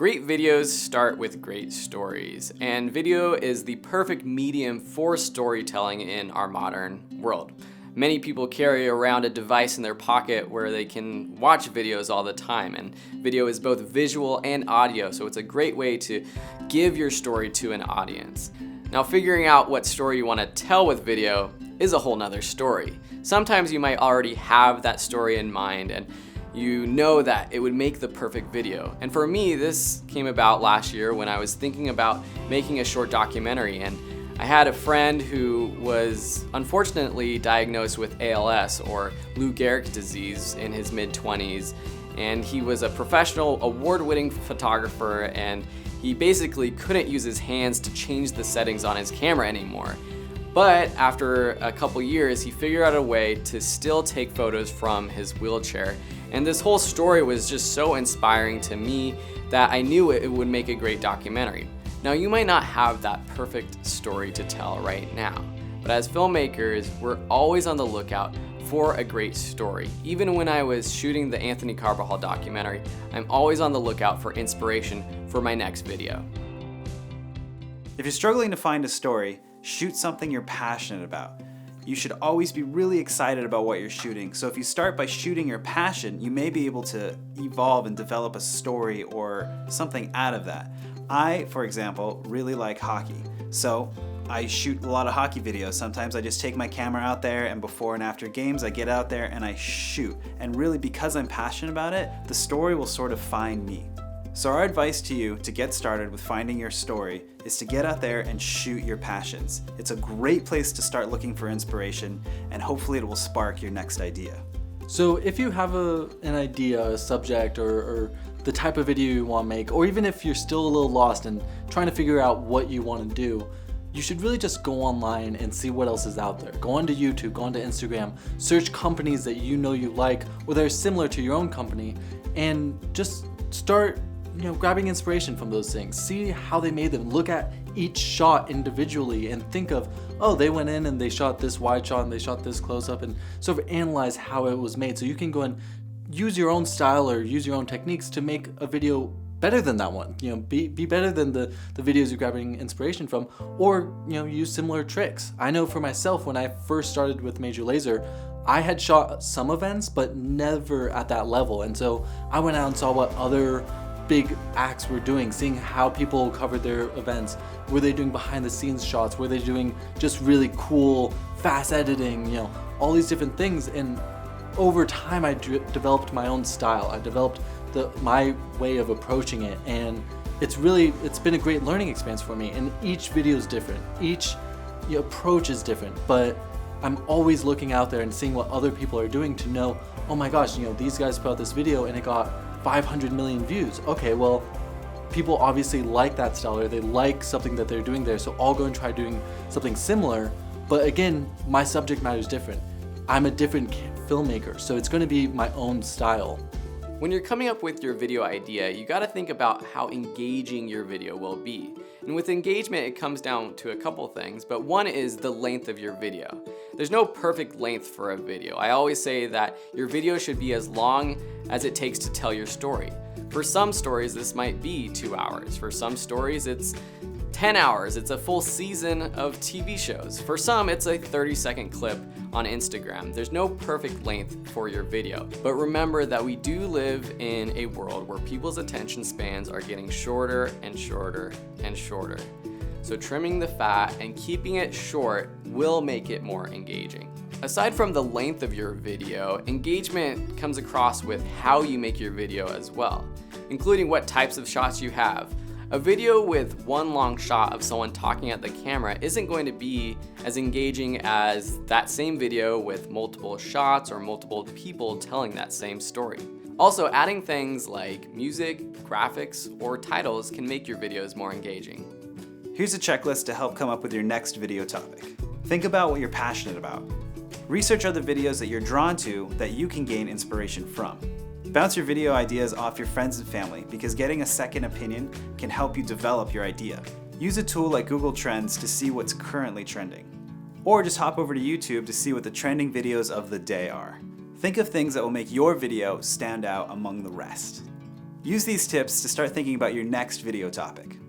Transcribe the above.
Great videos start with great stories, and video is the perfect medium for storytelling in our modern world. Many people carry around a device in their pocket where they can watch videos all the time, and video is both visual and audio, so it's a great way to give your story to an audience. Now, figuring out what story you want to tell with video is a whole nother story. Sometimes you might already have that story in mind, and you know that it would make the perfect video. And for me, this came about last year when I was thinking about making a short documentary, and I had a friend who was unfortunately diagnosed with ALS, or Lou Gehrig's disease, in his mid-20s, and he was a professional award-winning photographer, and he basically couldn't use his hands to change the settings on his camera anymore. But after a couple years, he figured out a way to still take photos from his wheelchair. And this whole story was just so inspiring to me that I knew it would make a great documentary. Now, you might not have that perfect story to tell right now, but as filmmakers, we're always on the lookout for a great story. Even when I was shooting the Anthony Carvajal documentary, I'm always on the lookout for inspiration for my next video. If you're struggling to find a story, shoot something you're passionate about. You should always be really excited about what you're shooting. So if you start by shooting your passion, you may be able to evolve and develop a story or something out of that. I, for example, really like hockey. So I shoot a lot of hockey videos. Sometimes I just take my camera out there, and before and after games, I get out there and I shoot. And really, because I'm passionate about it, the story will sort of find me. So our advice to you to get started with finding your story is to get out there and shoot your passions. It's a great place to start looking for inspiration, and hopefully it will spark your next idea. So if you have an idea, a subject, or the type of video you want to make, or even if you're still a little lost and trying to figure out what you want to do, you should really just go online and see what else is out there. Go onto YouTube, go onto Instagram, search companies that you know you like or that are similar to your own company, and just start grabbing inspiration from those things. See how they made them. Look at each shot individually and think of, oh, they went in and they shot this wide shot and they shot this close up, and sort of analyze how it was made. So you can go and use your own style or use your own techniques to make a video better than that one. Be better than the videos you're grabbing inspiration from, or use similar tricks. I know for myself, when I first started with Major Laser, I had shot some events, but never at that level. And so I went out and saw what other big acts were doing, seeing how people covered their events. Were they doing behind the scenes shots? Were they doing just really cool, fast editing, all these different things? And over time, I developed my own style. I developed my way of approaching it. And it's been a great learning experience for me. And each video is different. Each approach is different. But I'm always looking out there and seeing what other people are doing to know, oh my gosh, these guys put out this video and it got 500 million views. Okay, well, people obviously like that style, or they like something that they're doing there, so I'll go and try doing something similar. But again, my subject matter is different. I'm a different filmmaker, so it's going to be my own style. When you're coming up with your video idea, you gotta think about how engaging your video will be. And with engagement, it comes down to a couple things, but one is the length of your video. There's no perfect length for a video. I always say that your video should be as long as it takes to tell your story. For some stories, this might be 2 hours. For some stories, it's 10 hours. It's a full season of TV shows. For some, it's a 30-second clip on Instagram. There's no perfect length for your video. But remember that we do live in a world where people's attention spans are getting shorter and shorter and shorter. So trimming the fat and keeping it short will make it more engaging. Aside from the length of your video, engagement comes across with how you make your video as well, including what types of shots you have. A video with one long shot of someone talking at the camera isn't going to be as engaging as that same video with multiple shots or multiple people telling that same story. Also, adding things like music, graphics, or titles can make your videos more engaging. Here's a checklist to help come up with your next video topic. Think about what you're passionate about. Research other videos that you're drawn to that you can gain inspiration from. Bounce your video ideas off your friends and family, because getting a second opinion can help you develop your idea. Use a tool like Google Trends to see what's currently trending. Or just hop over to YouTube to see what the trending videos of the day are. Think of things that will make your video stand out among the rest. Use these tips to start thinking about your next video topic.